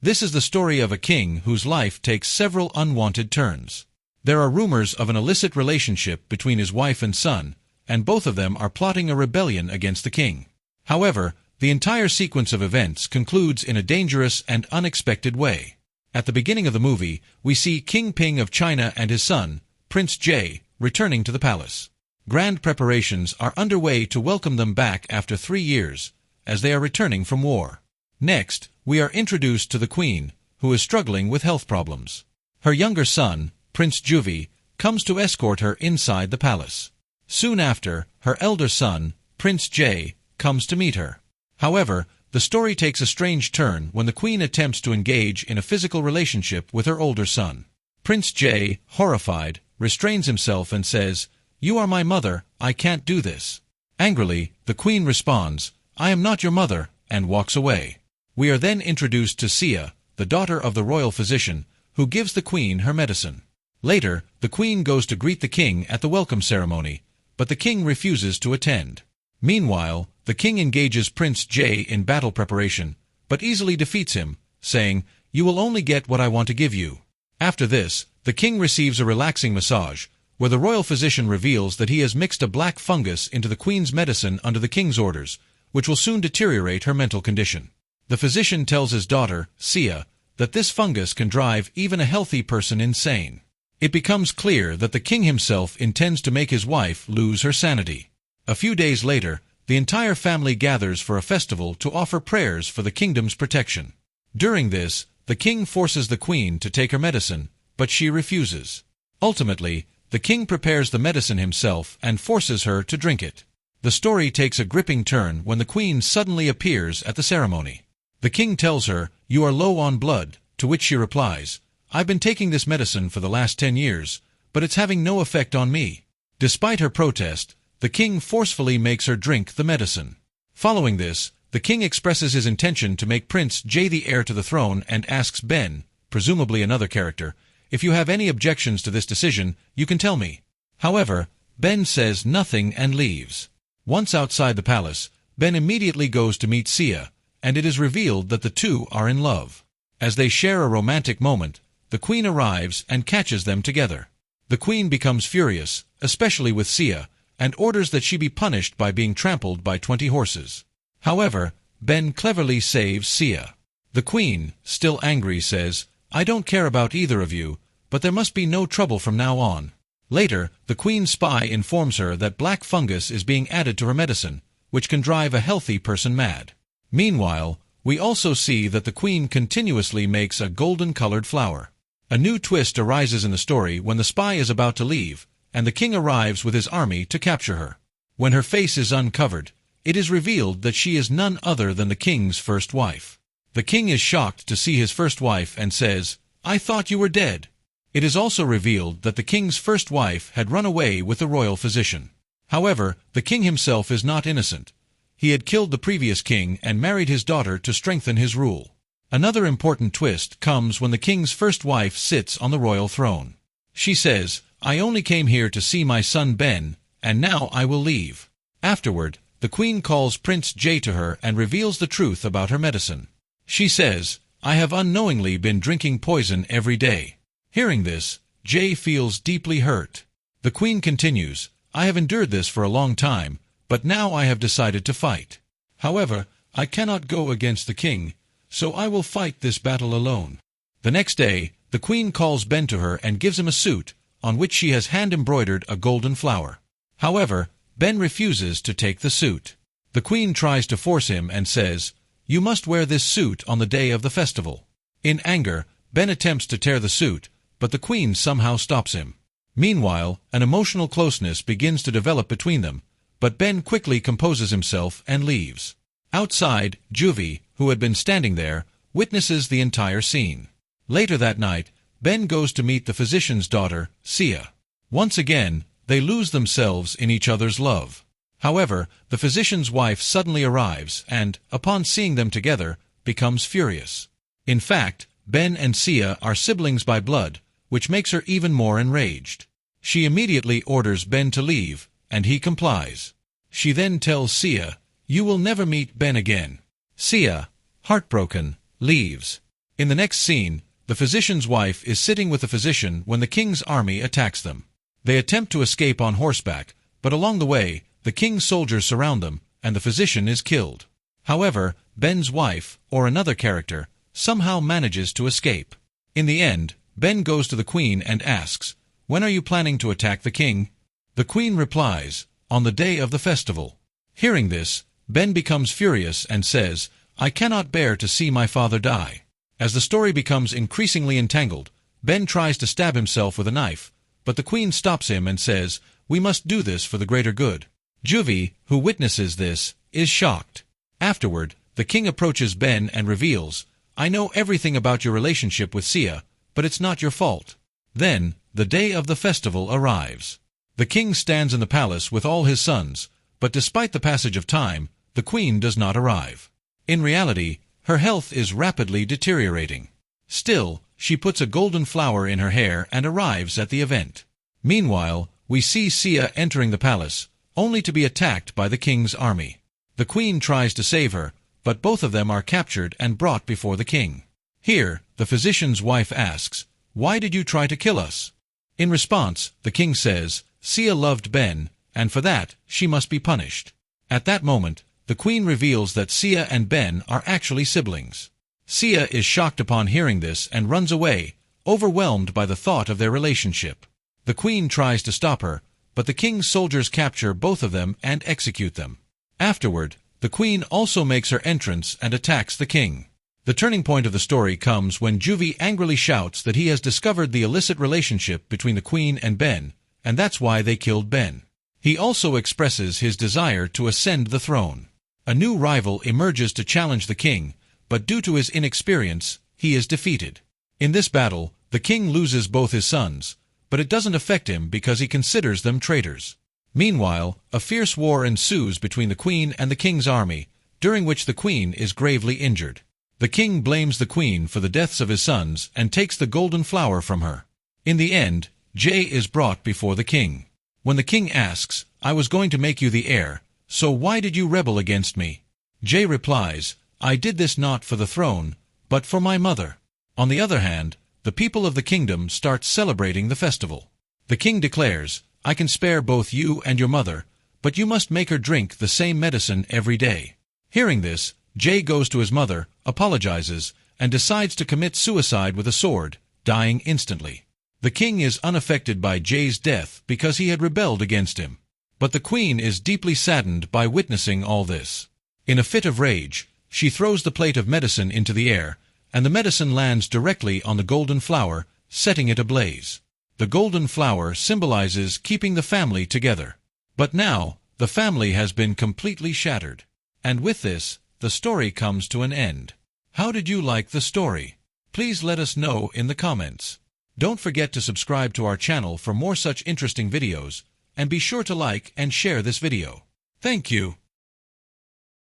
This is the story of a king whose life takes several unwanted turns. There are rumors of an illicit relationship between his wife and son, and both of them are plotting a rebellion against the king. However, the entire sequence of events concludes in a dangerous and unexpected way. At the beginning of the movie, we see King Ping of China and his son, Prince Jie, returning to the palace. Grand preparations are underway to welcome them back after 3 years, as they are returning from war. Next, we are introduced to the queen, who is struggling with health problems. Her younger son, Prince Juvi, comes to escort her inside the palace. Soon after, her elder son, Prince Jie, comes to meet her. However, the story takes a strange turn when the queen attempts to engage in a physical relationship with her older son. Prince Jie, horrified, restrains himself and says, "You are my mother, I can't do this." Angrily, the queen responds, "I am not your mother," and walks away. We are then introduced to Sia, the daughter of the royal physician, who gives the queen her medicine. Later, the queen goes to greet the king at the welcome ceremony, but the king refuses to attend. Meanwhile, the king engages Prince Jie in battle preparation, but easily defeats him, saying, "You will only get what I want to give you." After this, the king receives a relaxing massage, where the royal physician reveals that he has mixed a black fungus into the queen's medicine under the king's orders, which will soon deteriorate her mental condition. The physician tells his daughter, Sia, that this fungus can drive even a healthy person insane. It becomes clear that the king himself intends to make his wife lose her sanity. A few days later, the entire family gathers for a festival to offer prayers for the kingdom's protection. During this, the king forces the queen to take her medicine, but she refuses. Ultimately, the king prepares the medicine himself and forces her to drink it. The story takes a gripping turn when the queen suddenly appears at the ceremony. The king tells her, "You are low on blood," to which she replies, "I've been taking this medicine for the last 10 years, but it's having no effect on me." Despite her protest, the king forcefully makes her drink the medicine. Following this, the king expresses his intention to make Prince Jie the heir to the throne and asks Ben, presumably another character, "If you have any objections to this decision, you can tell me." However, Ben says nothing and leaves. Once outside the palace, Ben immediately goes to meet Sia, and it is revealed that the two are in love. As they share a romantic moment, the queen arrives and catches them together. The queen becomes furious, especially with Sia, and orders that she be punished by being trampled by 20 horses. However, Ben cleverly saves Sia. The queen, still angry, says, "I don't care about either of you, but there must be no trouble from now on." Later, the queen's spy informs her that black fungus is being added to her medicine, which can drive a healthy person mad. Meanwhile, we also see that the queen continuously makes a golden-colored flower. A new twist arises in the story when the spy is about to leave, and the king arrives with his army to capture her. When her face is uncovered, it is revealed that she is none other than the king's first wife. The king is shocked to see his first wife and says, "I thought you were dead." It is also revealed that the king's first wife had run away with the royal physician. However, the king himself is not innocent. He had killed the previous king and married his daughter to strengthen his rule. Another important twist comes when the king's first wife sits on the royal throne. She says, "I only came here to see my son Ben, and now I will leave." Afterward, the queen calls Prince Jie to her and reveals the truth about her medicine. She says, "I have unknowingly been drinking poison every day." Hearing this, Jie feels deeply hurt. The queen continues, "I have endured this for a long time, but now I have decided to fight. However, I cannot go against the king, so I will fight this battle alone." The next day, the queen calls Ben to her and gives him a suit, on which she has hand-embroidered a golden flower. However, Ben refuses to take the suit. The queen tries to force him and says, "You must wear this suit on the day of the festival." In anger, Ben attempts to tear the suit, but the queen somehow stops him. Meanwhile, an emotional closeness begins to develop between them, but Ben quickly composes himself and leaves. Outside, Juvi, who had been standing there, witnesses the entire scene. Later that night, Ben goes to meet the physician's daughter, Sia. Once again, they lose themselves in each other's love. However, the physician's wife suddenly arrives and, upon seeing them together, becomes furious. In fact, Ben and Sia are siblings by blood, which makes her even more enraged. She immediately orders Ben to leave, and he complies. She then tells Sia, "You will never meet Ben again." Sia, heartbroken, leaves. In the next scene, the physician's wife is sitting with the physician when the king's army attacks them. They attempt to escape on horseback, but along the way, the king's soldiers surround them, and the physician is killed. However, Ben's wife, or another character, somehow manages to escape. In the end, Ben goes to the queen and asks, "When are you planning to attack the king?" The queen replies, "On the day of the festival." Hearing this, Ben becomes furious and says, "I cannot bear to see my father die." As the story becomes increasingly entangled, Ben tries to stab himself with a knife, but the queen stops him and says, "We must do this for the greater good." Juvi, who witnesses this, is shocked. Afterward, the king approaches Ben and reveals, "I know everything about your relationship with Sia, but it's not your fault." Then, the day of the festival arrives. The king stands in the palace with all his sons, but despite the passage of time, the queen does not arrive. In reality, her health is rapidly deteriorating. Still, she puts a golden flower in her hair and arrives at the event. Meanwhile, we see Sia entering the palace, only to be attacked by the king's army. The queen tries to save her, but both of them are captured and brought before the king. Here, the physician's wife asks, "Why did you try to kill us?" In response, the king says, "Sia loved Ben, and for that, she must be punished." At that moment, the queen reveals that Sia and Ben are actually siblings. Sia is shocked upon hearing this and runs away, overwhelmed by the thought of their relationship. The queen tries to stop her, but the king's soldiers capture both of them and execute them. Afterward, the queen also makes her entrance and attacks the king. The turning point of the story comes when Juvi angrily shouts that he has discovered the illicit relationship between the queen and Ben, and that's why they killed Ben. He also expresses his desire to ascend the throne. A new rival emerges to challenge the king, but due to his inexperience, he is defeated. In this battle, the king loses both his sons, but it doesn't affect him because he considers them traitors. Meanwhile, a fierce war ensues between the queen and the king's army, during which the queen is gravely injured. The king blames the queen for the deaths of his sons and takes the golden flower from her. In the end, Jay is brought before the king. When the king asks, "I was going to make you the heir, so why did you rebel against me?" Jay replies, "I did this not for the throne, but for my mother." On the other hand, the people of the kingdom start celebrating the festival. The king declares, "I can spare both you and your mother, but you must make her drink the same medicine every day." Hearing this, Jay goes to his mother, apologizes, and decides to commit suicide with a sword, dying instantly. The king is unaffected by Jay's death because he had rebelled against him. But the queen is deeply saddened by witnessing all this. In a fit of rage, she throws the plate of medicine into the air, and the medicine lands directly on the golden flower, setting it ablaze. The golden flower symbolizes keeping the family together. But now, the family has been completely shattered. And with this, the story comes to an end. How did you like the story? Please let us know in the comments. Don't forget to subscribe to our channel for more such interesting videos, and be sure to like and share this video. Thank you.